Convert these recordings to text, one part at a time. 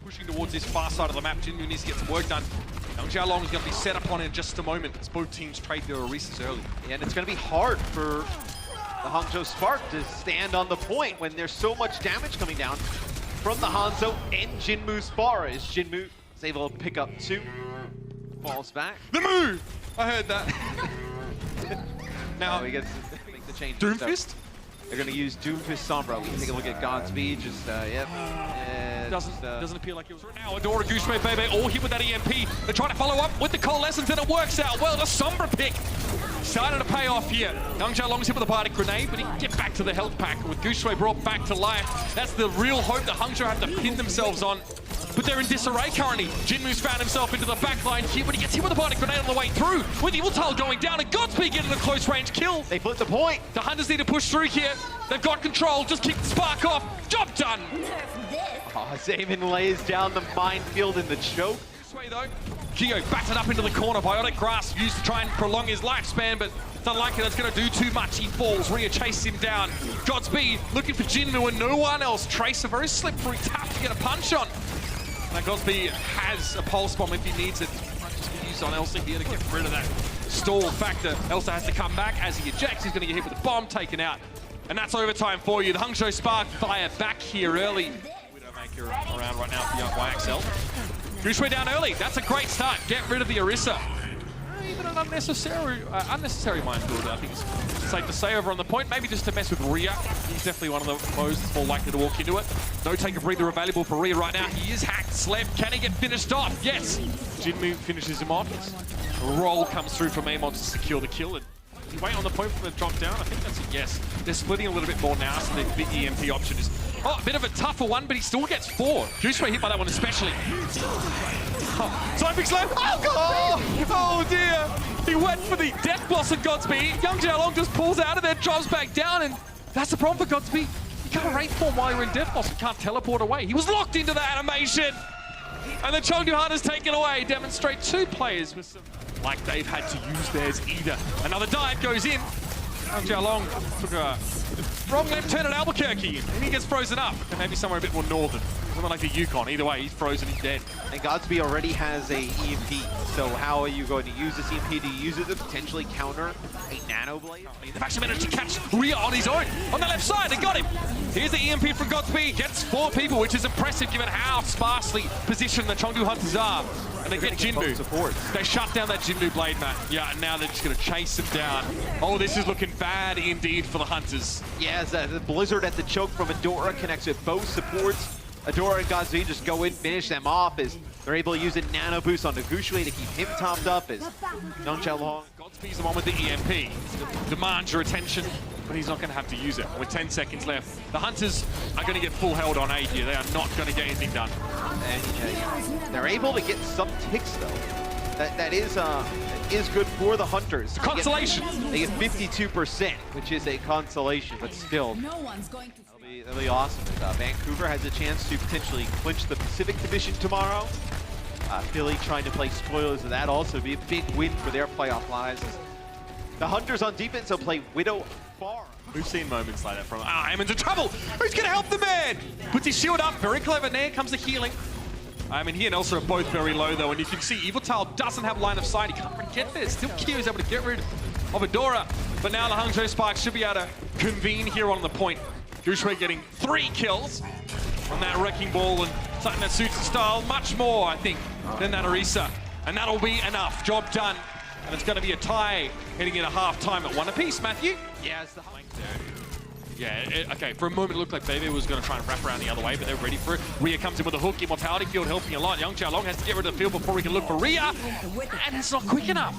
pushing towards this far side of the map. Chengdu needs to get some work done. Hangzhou Long is going to be set up on it in just a moment as both teams trade their Orisas early. And it's going to be hard for the Hangzhou Spark to stand on the point when there's so much damage coming down from the Hangzhou and Jinmu Spark. As Jinmu is able to pick up 2, falls back. The move! I heard that. Now, he gets to make the change. Doomfist? They're going to use Doomfist Sombra. We can take a look at Godspeed. Just, yep. Doesn't appear like it was right now. Adora, Gooshway, Bebe, all hit with that EMP. They're trying to follow up with the coalescence, and it works out well. The Sombra pick started to pay off here. Hangzhou Long's hit with a Bardic Grenade, but he can get back to the health pack with Gooshway brought back to life. That's the real hope that Hangzhou had to pin themselves on. But they're in disarray currently. Jinmu's found himself into the back line here, but he gets hit with a Bardic Grenade on the way through. With Evil Tile going down, and Godspeed getting a close range kill. They flip the point. The Hunters need to push through here. They've got control. Just keep the spark off. Job done. Oh, Zaven lays down the minefield in the choke. This way though, Geo battered up into the corner. Biotic Grasp used to try and prolong his lifespan, but it's unlikely that's going to do too much. He falls. Rhea chases him down. Godspeed looking for Jinmu and no one else. Tracer very slippery, tough to get a punch on. Now Godspeed has a pulse bomb if he needs it. Might just be used on Elsa here to get rid of that stall factor. Elsa has to come back as he ejects. He's going to get hit with a bomb taken out. And that's overtime for you. The Hangzhou Spark fire back here early. Widowmaker around right now for Young YXL. Gooshway down early. That's a great start. Get rid of the Orisa. Even an unnecessary minefield, I think it's safe to say, over on the point. Maybe just to mess with Rhea. He's definitely one of the foes that's more likely to walk into it. No take a breather available for Rhea right now. He is hacked, slept. Can he get finished off? Yes. Jinmu finishes him off. A roll comes through from Amon to secure the kill. And you wait on the point for the drop down. I think that's a yes. They're splitting a little bit more now, so the big EMP option is a bit of a tougher one, but he still gets 4. Gooshway hit by that one especially. Typic's left. Oh dear! He went for the Death Blossom Godspeed. Hangzhou Long just pulls out of there, drops back down, and that's the problem for Godspeed. You can't Wraith Form while you're in Death Blossom. You can't teleport away. He was locked into the animation! And the Chengdu Hunters take it away. Demonstrate 2 players with some... like they've had to use theirs either. Another dive goes in. Hangzhou Long took a wrong left turn at Albuquerque, and he gets frozen up. And maybe somewhere a bit more northern. Something like the Yukon. Either way, he's frozen, he's dead. And Godspeed already has a EMP, so how are you going to use this EMP? Do you use it to potentially counter a Nano Blade? They've actually managed to catch Rhea on his own. On the left side, they got him. Here's the EMP from Godspeed. Gets 4 people, which is impressive given how sparsely positioned the Chengdu Hunters are. And they get Jinmu. They shut down that Jinmu Blade, Matt. Yeah, and now they're just going to chase him down. Oh, this is looking bad indeed for the Hunters. Yeah, the Blizzard at the choke from Adora connects with both supports. Adora and Godspeed just go in, finish them off as they're able to use a nano boost on Nogushway to keep him topped up as Hangzhou Long. Godspeed's the one with the EMP. Demands your attention, but he's not going to have to use it. With 10 seconds left, the Hunters are going to get full held on A here. They are not going to get anything done. And they're able to get some ticks though. That is good for the Hunters. Consolation. They get 52%, which is a consolation, but still. That'll be awesome. Vancouver has a chance to potentially clinch the Pacific Division tomorrow. Philly trying to play spoilers of that also be a big win for their playoff lives. The Hunters on defense will play Widow Far. We've seen moments like that from Amon's in trouble. Who's going to help the man? Puts his shield up. Very clever. There comes the healing. I mean, he and Elsa are both very low though, and you can see Evil Tile doesn't have line of sight. He can't really get there. Still Q is able to get rid of Adora. But now the Hangzhou Spark should be able to convene here on the point. Gooshway getting 3 kills on that Wrecking Ball, and something that suits the style much more, I think, than that Orisa. And that'll be enough. Job done. And it's going to be a tie heading into half-time at 1 apiece, Matthew. Yeah, it's the flank there. Yeah, okay, for a moment it looked like Bebe was going to try and wrap around the other way, but they're ready for it. Rhea comes in with a hook, Immortality Field helping a lot. Hangzhou Long has to get rid of the field before he can look for Rhea, and it's not quick enough.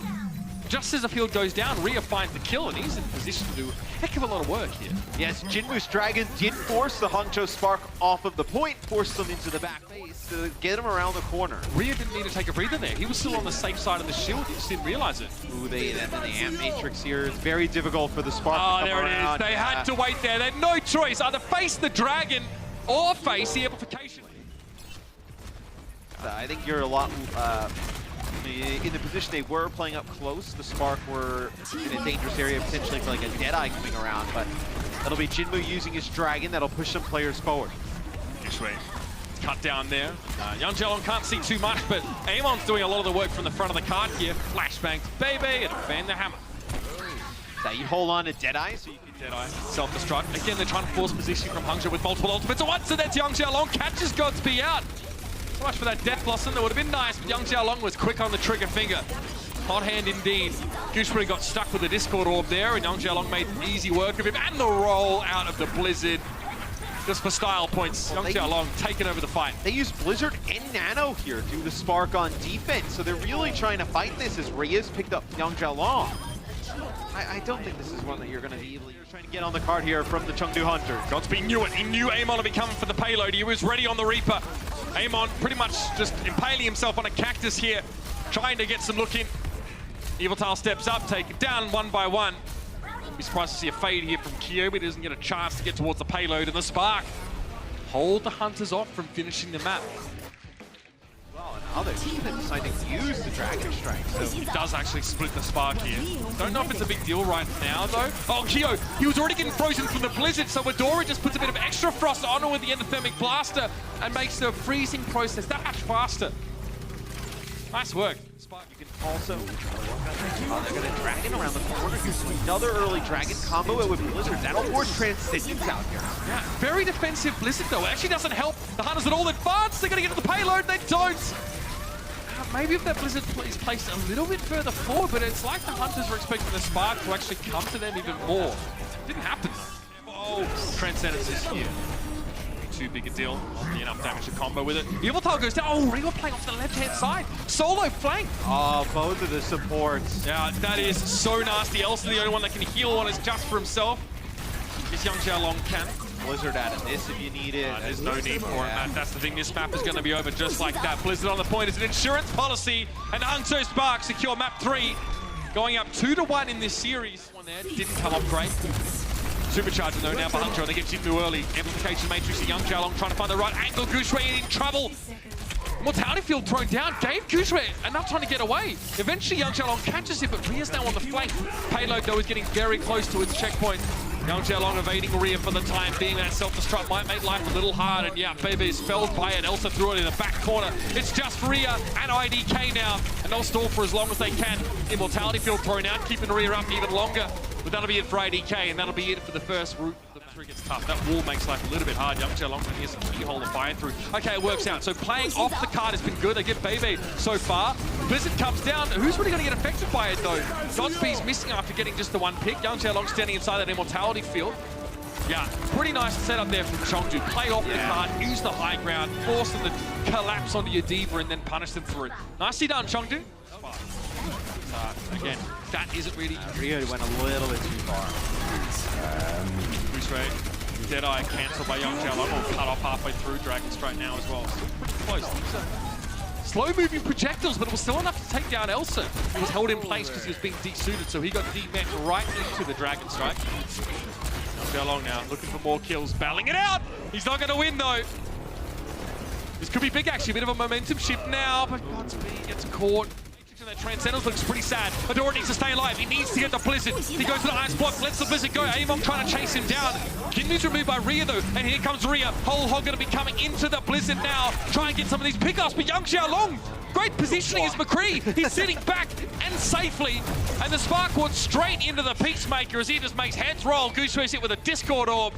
Just as the field goes down, Rhea finds the kill, and he's in position to do a heck of a lot of work here. Yes, Jinmu's Dragon did force the Hangzhou Spark off of the point, forced them into the back base to get him around the corner. Rhea didn't need to take a breather there. He was still on the safe side of the shield. He just didn't realize it. Ooh, they end in the Amp Matrix here. It's very difficult for the Spark to come around. There it is. They had to wait there. They had no choice. Either face the Dragon or face the amplification. I think you're a lot... in the position they were playing up close, the Spark were in a dangerous area, potentially for like a Deadeye coming around, but that'll be Jinmu using his Dragon that'll push some players forward. Gooshway cut down there. Young Jialong can't see too much, but Amon's doing a lot of the work from the front of the card here. Flashbang to Baby and fan the hammer. So you hold on to Deadeye, so you can Deadeye, self-destruct. Again, they're trying to force position from Hangzhou with multiple ultimates at once, and that's Young Jialong catches Godsby out. So much for that death blossom. That would have been nice, but Young Jialong was quick on the trigger finger. Hot hand indeed. Gooseberry got stuck with the Discord orb there, and Young Jialong made easy work of him, and the roll out of the Blizzard. Just for style points, Young Jialong taking over the fight. They use Blizzard and Nano here to do the Spark on defense, so they're really trying to fight this as Reyes picked up Young Jialong. I don't think this is one that you're going to be able to... You're trying to get on the card here from the Chengdu Hunters. Godsby knew it. He knew Amon would be coming for the payload. He was ready on the Reaper. Amon pretty much just impaling himself on a cactus here, trying to get some look in. Eviltal steps up, take it down one by one. Be surprised to see a fade here from Kyo, but he doesn't get a chance to get towards the payload, and the Spark hold the Hunters off from finishing the map. Well, and other team that decided to use the Dragon Strike. So he does actually split the Spark here. Don't know if it's a big deal right now, though. Oh, Kyo, he was already getting frozen from the Blizzard, so Midori just puts a bit of extra frost on him with the Endothermic Blaster and makes the freezing process that much faster. Nice work. Spark, you can also... they're going to Dragon around the corner. Here's another early Dragon combo with Blizzard. That'll force Transcendence out here. Yeah, very defensive Blizzard, though. It actually doesn't help the Hunters at all advance. They're going to get to the payload. They don't. Maybe if that Blizzard is placed a little bit further forward, but it's like the Hunters were expecting the Spark to actually come to them even more. Didn't happen. Oh, Transcendence is here. Too big a deal. Not be enough damage to combo with it. Eviltal goes down. Oh, Regal playing off the left-hand side. Solo flank. Oh, both of the supports. Yeah, that is so nasty. Elsa, the only one that can heal on is just for himself. This Young Jialong can. Blizzard out of this if you need it. There's no need for it, Matt. That's the thing. This map is going to be over just like that. Blizzard on the point is an insurance policy, and Hangzhou Spark secure map 3, going up 2-1 in this series. One there didn't come off great. Supercharger though now for Hangzhou. They get Chengdu early. Amplification Matrix to Young Jialong trying to find the right angle. Gooseberry in trouble. Mortality field thrown down. Gave Gooseberry enough time to get away. Eventually Young Jialong catches it, but Rhea's now on the flank. Payload though is getting very close to its checkpoint. Young Jialong evading Rhea for the time being. That self-destruct might make life a little hard, and yeah, Baby is felled by it. Elsa threw it in the back corner. It's just Rhea and IDK now, and they'll stall for as long as they can. Immortality field thrown out, keeping Rhea up even longer. But that'll be it for IDK, and that'll be it for the first route. The battery gets tough. That wall makes life a little bit hard. Young Jialong here's a keyhole to fire through. Okay, it works out. So playing off the card has been good. They get Baby so far. Blizzard comes down. Who's really going to get affected by it, though? Godsby's missing after getting just the one pick. Young Jialong standing inside that Immortality field. Yeah, pretty nice setup there from Chengdu. Play off the card, use the high ground, force them to collapse onto your D.Va and then punish them for it. Nicely done, Chengdu. Again, that isn't really... Rhea went a little bit too far. Gooseberry, Deadeye cancelled by Young Jialong, or cut off halfway through. Dragon Strike now as well. Still pretty close. These are slow-moving projectiles, but it was still enough to take down Elsa. He was held in place because he was being desuited, so he got D-Met right into the Dragon Strike. Jialong now, looking for more kills, battling it out! He's not going to win, though. This could be big, actually. A bit of a momentum shift now, but Godsby gets caught. That Transcendence looks pretty sad. Adora needs to stay alive. He needs to get the Blizzard. He goes to the ice block, lets the Blizzard go. Amon trying to chase him down. Kinmu's removed by Rhea, though, and here comes Rhea. Whole Hog going to be coming into the Blizzard now. Try and get some of these pickups, but Young Jialong, great positioning is McCree. He's sitting back and safely, and the Spark went straight into the Peacemaker as he just makes heads roll. Gooseberry's hit with a Discord orb.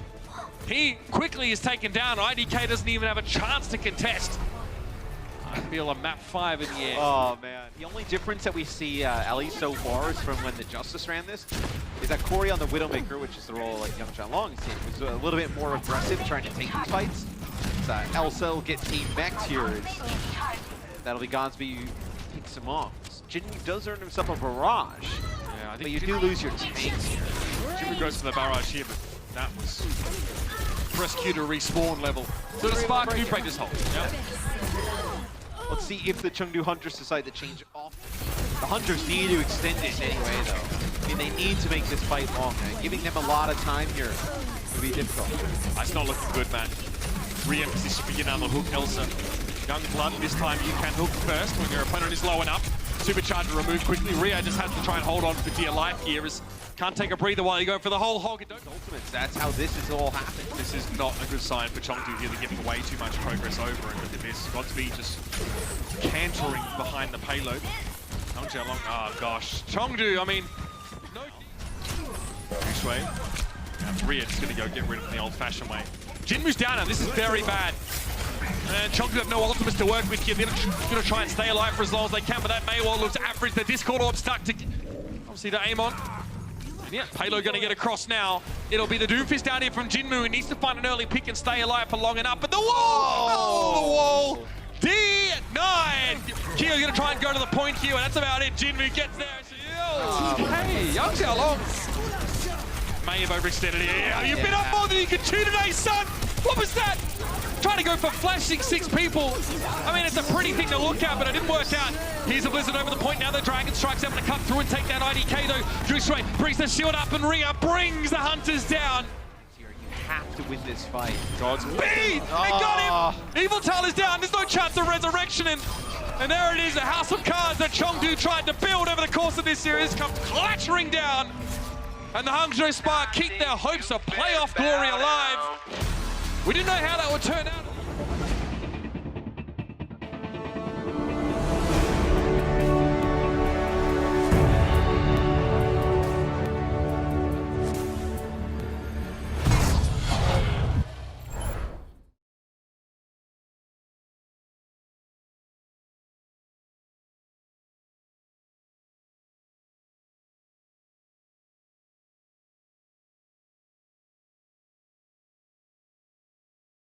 He quickly is taken down. IDK doesn't even have a chance to contest. I feel a map 5 in the air. Oh man. The only difference that we see, at least so far, is from when the Justice ran this, is that Corey on the Widowmaker, which is the role like Young Jialong, was a little bit more aggressive trying to take these fights. So Elsa will get team mechs here. That'll be Godsby who takes him off. Jinmu does earn himself a barrage. Yeah, I think but you do lose your tanks here. Jinmu goes for the barrage here, but that was press Q to respawn level. So the Spark do break this hole. Yep. Let's see if the Chengdu Hunters decide to change off. The Hunters need to extend it anyway, though. I mean, they need to make this fight long. Giving them a lot of time here would be difficult. That's not looking good, man. Re-emphasis should begin on the hook, Elsa. Young Blood, this time you can hook first when your opponent is low enough. supercharger removed quickly. Rhea just has to try and hold on for dear life here. Can't take a breather while you go for the whole hog. Ultimates, that's how this is all happened. This is not a good sign for Chengdu here. They're giving way too much progress over, and look at this. Godspeed just cantering behind the payload. Hangzhou along. Oh gosh. Chengdu, I mean, no. Shui. Rhea just gonna go get rid of him the old-fashioned way. Jinmu's down, and this is very bad. And Chengdu have no ultimates to work with here. They're gonna try and stay alive for as long as they can, but that Maywall looks average. The Discord Orb stuck to, obviously, to aim on. And yeah, payload gonna get across now. It'll be the Doomfist down here from Jinmu, who needs to find an early pick and stay alive for long enough. But the wall! Oh, the wall! D9! Kyo's gonna try and go to the point here, and that's about it. Jinmu gets there. Hey, Hangzhou long. May have overextended here. Yeah, you've been up more than you could chew today, son! What was that? Trying to go for flashing 6 people. I mean, it's a pretty thing to look at, but it didn't work out. Here's a Blizzard over the point. Now the Dragon Strike's able to cut through and take down IDK, though. Juiceway brings the shield up, and Rhea brings the Hunters down. You have to win this fight. Godspeed! They got him! Evil Tal is down. There's no chance of resurrection. And there it is, the House of Cards that Chengdu tried to build over the course of this series come clattering down. And the Hangzhou Spark keep their hopes of playoff glory alive. We didn't know how that would turn out.